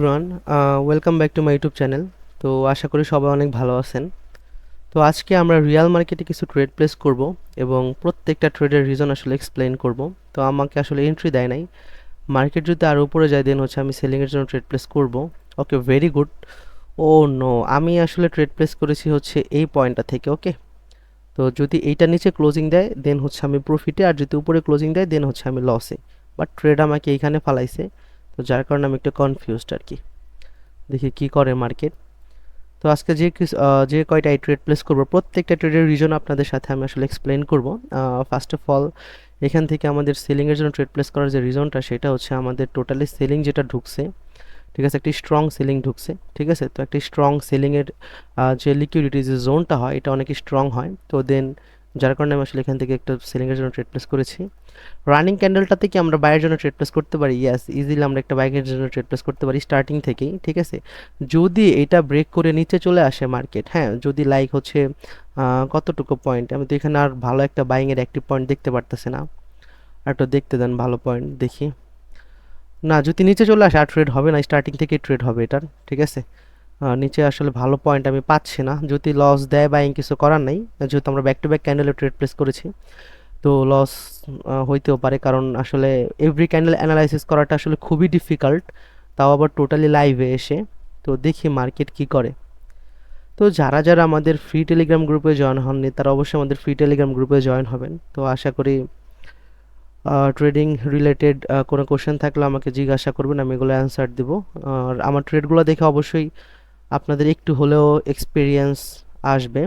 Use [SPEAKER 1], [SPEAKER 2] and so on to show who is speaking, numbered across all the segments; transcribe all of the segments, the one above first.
[SPEAKER 1] Everyone, welcome back to my YouTube channel. তো আশা করি সবাই অনেক ভালো আছেন। তো আজকে আমরা রিয়াল মার্কেটে কিছু ট্রেড প্লেস করব এবং প্রত্যেকটা ট্রেডের রিজন আসলে এক্সপ্লেইন করব। তো আমাকে আসলে এন্ট্রি দেয় নাই, মার্কেট যদি আরও উপরে যায় দেন হচ্ছে আমি সেলিংয়ের জন্য ট্রেড প্লেস করব। ওকে, ভেরি গুড। ও নো, আমি আসলে ট্রেড প্লেস করেছি হচ্ছে এই পয়েন্টটা থেকে। ওকে, তো যদি এইটা নিচে ক্লোজিং দেয় দেন হচ্ছে আমি প্রফিটে, আর যদি উপরে ক্লোজিং দেয় দেন হচ্ছে আমি লসে। বাট ট্রেড আমাকে এইখানে ফালাইছে, তো যার কারণে আমি একটু কনফিউজড আর কি। দেখি কি করে মার্কেট। তো আজকে যে কয়টা ট্রেড প্লেস করব প্রত্যেকটা ট্রেডের রিজন আপনাদের সাথে আমি আসলে এক্সপ্লেন করব। ফার্স্ট অফ অল, এখান থেকে আমাদের সেলিংয়ের জন্য ট্রেড প্লেস করার যে রিজনটা সেটা হচ্ছে আমাদের টোটালি সেলিং যেটা ঢুকছে, ঠিক আছে, একটি স্ট্রং সেলিং ঢুকছে। ঠিক আছে, তো একটি স্ট্রং সেলিংয়ের যে লিকুইডিটি যে জোনটা হয় এটা অনেক স্ট্রং হয়। তো দেন যার কারণে আমি আসলে এখান থেকে একটা সেলিংয়ের জন্য ট্রেড প্লেস করেছি। রানিং ক্যান্ডেলটাতে কি আমরা বাইয়ের জন্য ট্রেড প্লেস করতে পারি? ইয়েস, ইজিলি আমরা একটা বাইকের জন্য ট্রেড প্লেস করতে পারি স্টার্টিং থেকেই। ঠিক আছে, যদি এটা ব্রেক করে নিচে চলে আসে মার্কেট, হ্যাঁ, যদি লাইক হচ্ছে কতটুকু পয়েন্ট, আমি তো এখানে আর ভালো একটা বাইংয়ের অ্যাক্টিভ পয়েন্ট দেখতে পারতেছি না। আর একটু দেখতে দেন ভালো পয়েন্ট দেখি। না, যদি নিচে চলে আসে আর ট্রেড হবে না, স্টার্টিং থেকে ট্রেড হবে এটার। ঠিক আছে, নিচে আসলে ভালো পয়েন্ট আমি পাচ্ছি না। যদি লস দেয় বাইং কিছু করার নেই, যেহেতু আমরা ব্যাক টু ব্যাক ক্যান্ডেলে ট্রেড প্লেস করেছি। তো লস হইতেও পারে, কারণ আসলে এভরি ক্যান্ডেল অ্যানালাইসিস করাটা আসলে খুবই ডিফিকাল্ট, তাও আবার টোটালি লাইভে এসে। তো দেখি মার্কেট কি করে। তো যারা যারা আমাদের ফ্রি টেলিগ্রাম গ্রুপে জয়েন হননি তারা অবশ্যই আমাদের ফ্রি টেলিগ্রাম গ্রুপে জয়েন হবেন। তো আশা করি ট্রেডিং রিলেটেড কোনো কোশ্চেন থাকলে আমাকে জিজ্ঞাসা করবেন, আমি এগুলো অ্যান্সার দেবো। আর আমার ট্রেডগুলো দেখে অবশ্যই আপনাদের একটু হলেও এক্সপিরিয়েন্স আসবে।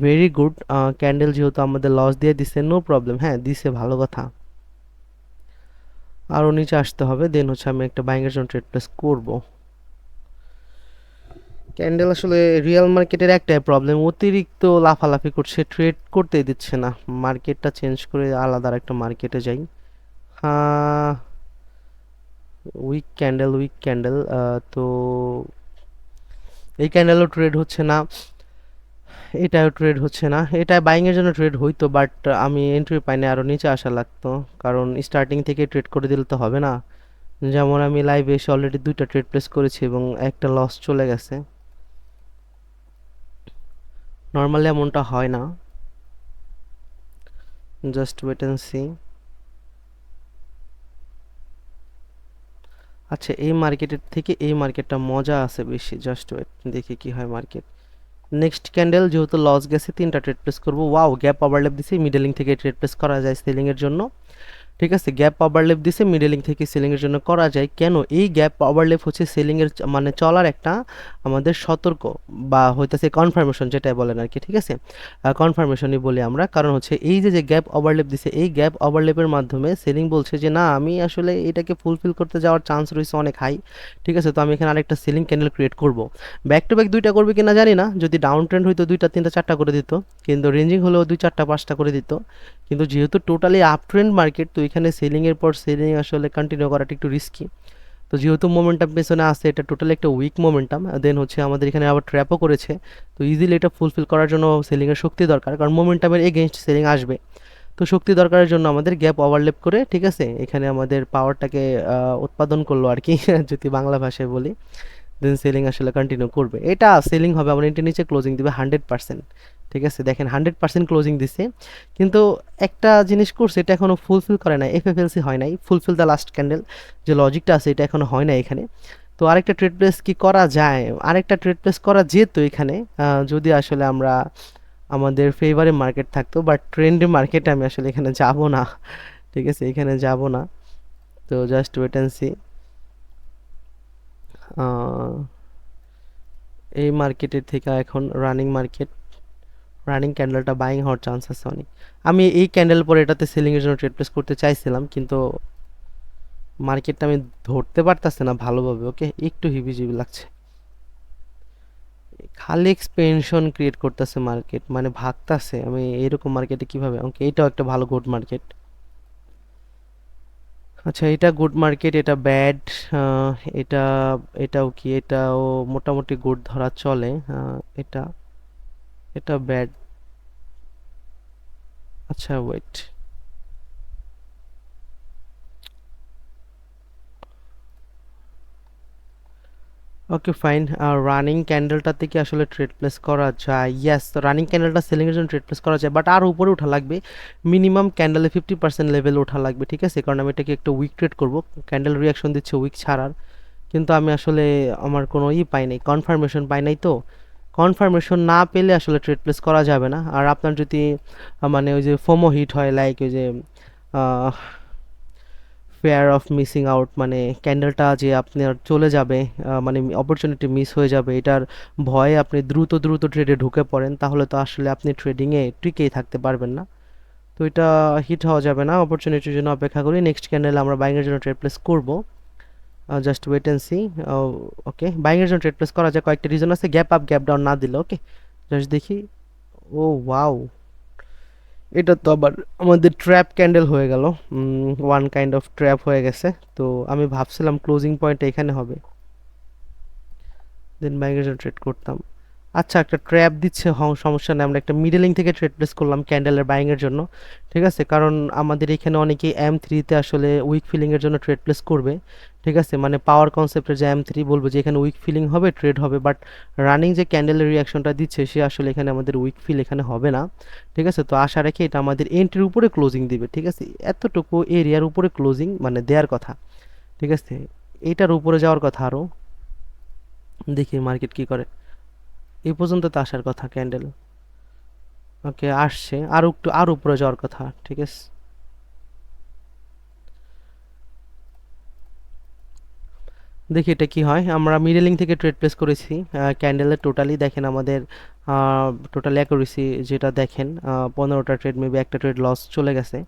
[SPEAKER 1] Very good. ক্যান্ডেল যেহেতু আমাদের লস দিয়ে দিছে, নো প্রবলেম, হ্যাঁ দিছে, ভালো কথা। আরও নিচে আসতে হবে, দেন হচ্ছে আমি একটা বাইংয়ের জন্য ট্রেড প্লেস করব। ক্যান্ডেল আসলে রিয়েল মার্কেটের একটাই প্রবলেম, অতিরিক্ত লাফালাফি করছে, ট্রেড করতেই দিচ্ছে না। মার্কেটটা চেঞ্জ করে আলাদা একটা মার্কেটে যাই। হ্যাঁ, উইক ক্যান্ডেল, উইক ক্যান্ডেল। তো এই ক্যান্ডেলও ট্রেড হচ্ছে না, এটাও ট্রেড হচ্ছে না। এটা বাইংয়ের জন্য ট্রেড হইতো, বাট আমি এন্ট্রি পাইনি, আরও নিচে আসা লাগতো। কারণ স্টার্টিং থেকে ট্রেড করে দিলে তো হবে না। যেমন আমি লাইভে এসে অলরেডি দুইটা ট্রেড প্লেস করেছি এবং একটা লস চলে গেছে। নর্মালি এমনটা হয় না। Just wait and see. আচ্ছা, এই মার্কেটের থেকে এই মার্কেটটা মজা আছে বেশি। জাস্ট ওয়েট, দেখি কি হয় মার্কেট। নেক্সট ক্যান্ডেল যেহেতু লস গেছে, তিনটা ট্রেড প্লেস করবো। ওয়াও, গ্যাপ ওভারল্যাপ দিছি, মিডলিং থেকে ট্রেড প্লেস করা যায় সেলিংয়ের জন্য। ঠিক আছে, গ্যাপ ওভারল্যাপ দিছে, মিডলিং থেকে সেলিংয়ের জন্য করা যায়। কেন? এই গ্যাপ ওভারল্যাপ হচ্ছে সেলিংয়ের মানে চলার একটা আমাদের সতর্ক বা হইতেছে কনফার্মেশন, যেটাই বলেন আর কি। ঠিক আছে, কনফার্মেশনই বলি আমরা। কারণ হচ্ছে এই যে যে গ্যাপ ওভারল্যাপ দিছে, এই গ্যাপ ওভারল্যাপের মাধ্যমে সেলিং বলছে যে না, আমি আসলে এটাকে ফুলফিল করতে যাওয়ার চান্স রয়েছে অনেক হাই। ঠিক আছে, তো আমি এখানে আরেকটা সেলিং ক্যান্ডেল ক্রিয়েট করব। ব্যাক টু ব্যাক দুইটা করবে কিনা জানি না, যদি ডাউন ট্রেন্ড হইতো দুইটা তিনটা চারটা করে দিত, কিন্তু রেঞ্জিং হলেও দুই চারটা পাঁচটা করে দিত। কিন্তু যেহেতু টোটালি আপ ট্রেন্ড মার্কেট, তো এখানে সেলিংয়ের পর সেলিং আসলে কন্টিনিউ করাটা একটু রিস্কি। তো যেহেতু মোমেন্টাম পেছনে আসছে, এটা টোটালি একটা উইক মোমেন্টাম, দেন হচ্ছে আমাদের এখানে আবার ট্র্যাপও করেছে। তো ইজিলি এটা ফুলফিল করার জন্য সেলিংয়ের শক্তি দরকার, কারণ মোমেন্টামের এগেনস্ট সেলিং আসবে। তো শক্তি দরকারের জন্য আমাদের গ্যাপ ওভারলেপ করে, ঠিক আছে, এখানে আমাদের পাওয়ারটাকে উৎপাদন করলো আর কি যদি বাংলা ভাষায় বলি। দেন সেলিং আসলে কন্টিনিউ করবে, এটা সেলিং হবে, আমার এটার নিচে ক্লোজিং দিবে 100%। ঠিক আছে, দেখেন 100% ক্লোজিং দিছে, কিন্তু একটা জিনিস করছে, এটা এখনো ফুলফিল করে নাই, এফএফএলসি হয় নাই, ফুলফিল দ্য লাস্ট ক্যান্ডেল যে লজিকটা আছে এটা এখনো হয় না এখানে। তো আরেকটা ট্রেড প্লেস কি করা যায়? আরেকটা ট্রেড প্লেস করা যেত এখানে, যদি আসলে আমরা আমাদের ফেভারে মার্কেট থাকতো, বাট ট্রেন্ডে মার্কেটে আমি আসলে এখানে যাব না। ঠিক আছে, এখানে যাব না। তো জাস্ট ওয়েট অ্যান্ড সি। এই মার্কেটের থেকে এখন রানিং মার্কেট, রানিং ক্যান্ডেলটা বাইং হওয়ার চান্স আছে অনেক। আমি এই ক্যান্ডেল পরে এটাতে সেলিংয়ের জন্য ট্রেড প্লেস করতে চাইছিলাম, কিন্তু মার্কেটটা আমি ধরতে পারতাছি না ভালোভাবে। ওকে, একটু হিবিজিবি লাগছে, খালি এক্সপেনশন ক্রিয়েট করতেছে মার্কেট, মানে ভাগতাছে। আমি এরকম মার্কেটে কিভাবে? ওকে, এটাও একটা ভালো গুড মার্কেট। আচ্ছা, এটা গুড মার্কেট, এটা ব্যাড। এটা, এটাও কি, এটাও মোটামুটি গুড ধরা চলে। এটা, এটা ব্যাড। আচ্ছা ওয়েট, ওকে ফাইন। রানিং ক্যান্ডেলটাতে কি আসলে ট্রেড প্লেস করা যায়? ইয়েস, রানিং ক্যান্ডেলটা সেলিংয়ের জন্য ট্রেড প্লেস করা যায়, বাট আর উপরে ওঠা লাগবে। মিনিমাম ক্যান্ডেলে 50% লেভেল ওঠা লাগবে, ঠিক আছে? কারণ আমি এটাকে একটা উইক ট্রেড করব। ক্যান্ডেল রিয়াকশন দিচ্ছে উইক ছাড়ার, কিন্তু আমি আসলে আমার কোনো পাই নাই, কনফার্মেশন পাই নাই। তো কনফার্মেশন না পেলে আসলে ট্রেড প্লেস করা যাবে না। আর আপনার যদি মানে ওই যে ফোমো হিট হয়, লাইক ওই যে ফেয়ার অফ মিসিং আউট, মানে ক্যান্ডেলটা যে আপনার চলে যাবে, মানে অপরচুনিটি মিস হয়ে যাবে, এটার ভয়ে আপনি দ্রুত দ্রুত ট্রেডে ঢুকে পড়েন, তাহলে তো আসলে আপনি ট্রেডিংয়ে টিকেই থাকতে পারবেন না। তো এটা হিট হওয়া যাবে না, অপরচুনিটির জন্য অপেক্ষা করি। নেক্সট ক্যান্ডেলে আমরা বাইংয়ের জন্য ট্রেড প্লেস করব। Just wait and see. Okay, বাইংয়ের জন্য ট্রেড প্লেস করা যায়, কয়েকটা রিজন আছে, গ্যাপ আপ গ্যাপ ডাউন না দিলে। ওকে, জাস্ট দেখি। ও ওয়াও, এটা তো আবার আমাদের ট্র্যাপ ক্যান্ডেল হয়ে গেল। ওয়ান কাইন্ড অফ ট্র্যাপ হয়ে গেছে। তো আমি ভাবছিলাম ক্লোজিং পয়েন্ট এখানে হবে, দেন বাইকের জন্য ট্রেড করতাম। আচ্ছা, একটা ট্র্যাপ দিচ্ছে, সমস্যা নেই, আমরা একটা মিডলিং থেকে ট্রেড প্লেস করলাম ক্যান্ডেলের বাইংয়ের জন্য, ঠিক আছে? কারণ আমাদের এখানে অনেকেই M3-তে আসলে উইক ফিলিংয়ের জন্য ট্রেড প্লেস করবে, ঠিক আছে? মানে পাওয়ার কনসেপ্টের যে M3 বলবো যে এখানে উইক ফিলিং হবে, ট্রেড হবে, বাট রানিং যে ক্যান্ডেলের রিয়াকশনটা দিচ্ছে সে আসলে এখানে আমাদের উইক ফিল এখানে হবে না, ঠিক আছে? তো আশা রেখে এটা আমাদের এন্ট্রির উপরে ক্লোজিং দিবে, ঠিক আছে? এতটুকু এরিয়ার উপরে ক্লোজিং মানে দেওয়ার কথা, ঠিক আছে? এইটার উপরে যাওয়ার কথা আরও, দেখি মার্কেট কি করে। এই পর্যন্ত তো আসার কথা ক্যান্ডেল। ওকে, আসছে, আর একটু আর উপরে যাওয়ার কথা, ঠিক আছে? দেখি এটা কি হয়। আমরা মিডলিং থেকে ট্রেড প্লেস করেছি ক্যান্ডেলের, টোটালি দেখেন আমাদের টোটাল অ্যাকুরেসি যেটা দেখেন, 15টা ট্রেড, মেবি একটা ট্রেড লস চলে গেছে।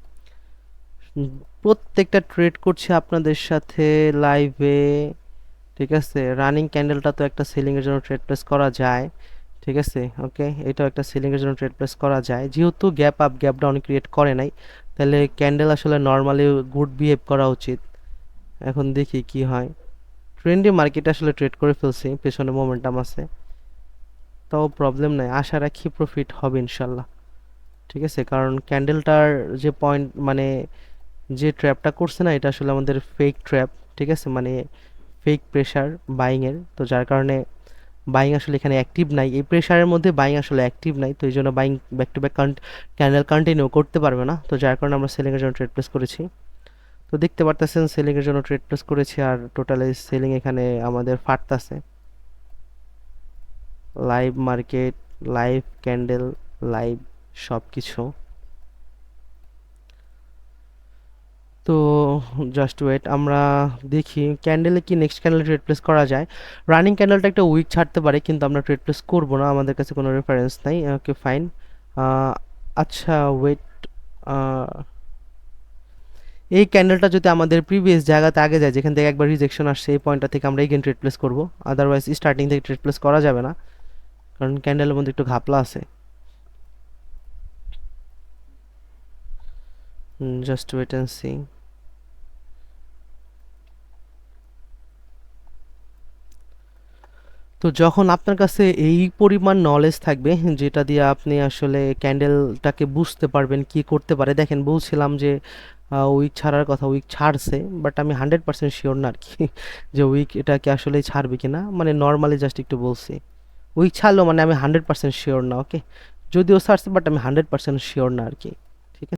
[SPEAKER 1] প্রত্যেকটা ট্রেড করছি আপনাদের সাথে লাইভে, ঠিক আছে? রানিং ক্যান্ডেলটা তো একটা সেলিংয়ের জন্য ট্রেড প্লেস করা যায়, ঠিক আছে? ওকে, এটাও একটা সেলিংয়ের জন্য ট্রেড প্লেস করা যায়, যেহেতু gap up gap down create করে নাই, তাহলে ক্যান্ডেল আসলে নর্মালি গুড বিহেভ করা উচিত। এখন দেখি কি হয়। ট্রেন্ডি মার্কেটে আসলে ট্রেড করে ফেলছি, পেছনে মোমেন্টাম আছে, তাও প্রবলেম নাই, আশা রাখি প্রফিট হবে ইনশাল্লাহ, ঠিক আছে? কারণ ক্যান্ডেলটার যে পয়েন্ট, মানে যে ট্র্যাপটা করছে না, এটা আসলে আমাদের ফেক ট্র্যাপ, ঠিক আছে? মানে ফেক প্রেশার বাইংয়ের, তো যার কারণে বাইং আসলে এখানে অ্যাক্টিভ নাই, এই প্রেশারের মধ্যে বাইং আসলে অ্যাক্টিভ নাই, তো এই জন্য buying back to back candle continue করতে পারবে না, তো যার কারণে আমরা সেলিংয়ের জন্য ট্রেড প্লেস করেছি। তো দেখতে পারতেছেন সেলিংয়ের জন্য ট্রেড প্লেস করেছি, আর টোটালি সেলিং এখানে আমাদের ফাটতাছে। Live market, live candle, live সব কিছু। তো জাস্ট ওয়েট, আমরা দেখি ক্যান্ডেলে কি নেক্সট ক্যান্ডেল ট্রেড প্লেস করা যায়। রানিং ক্যান্ডেলটা একটা উইক ছাড়তে পারে, কিন্তু আমরা ট্রেড প্লেস করবো না, আমাদের কাছে কোনো রেফারেন্স নাই। Okay fine. আচ্ছা ওয়েট, এই ক্যান্ডেলটা যদি আমাদের প্রিভিয়াস জায়গাতে আগে যায়, যেখান থেকে একবার রিজেকশন আসছে, এই পয়েন্টটা থেকে আমরা এগেন ট্রেড প্লেস করবো, আদারওয়াইজ স্টার্টিং থেকে ট্রেড প্লেস করা যাবে না, কারণ ক্যান্ডেলের মধ্যে একটু ঘাপলা আছে। Just wait and see. তো যখন আপনার কাছে এই পরিমাণ নলেজ থাকবে, যেটা দিয়ে আপনি আসলে ক্যান্ডেলটাকে বুঝতে পারবেন কি করতে পারে। দেখেন, বলছিলাম যে উইক ছাড়ার কথা, উইক ছাড়ছে, বাট আমি 100% শিওর না আর কি যে উইক এটাকে আসলে ছাড়বে কিনা, মানে নর্মালি জাস্ট একটু বলছি। উইক ছাড়লো মানে আমি 100% শিওর না, ওকে? যদিও ছাড়ছে, বাট আমি 100% শিওর না আর কি।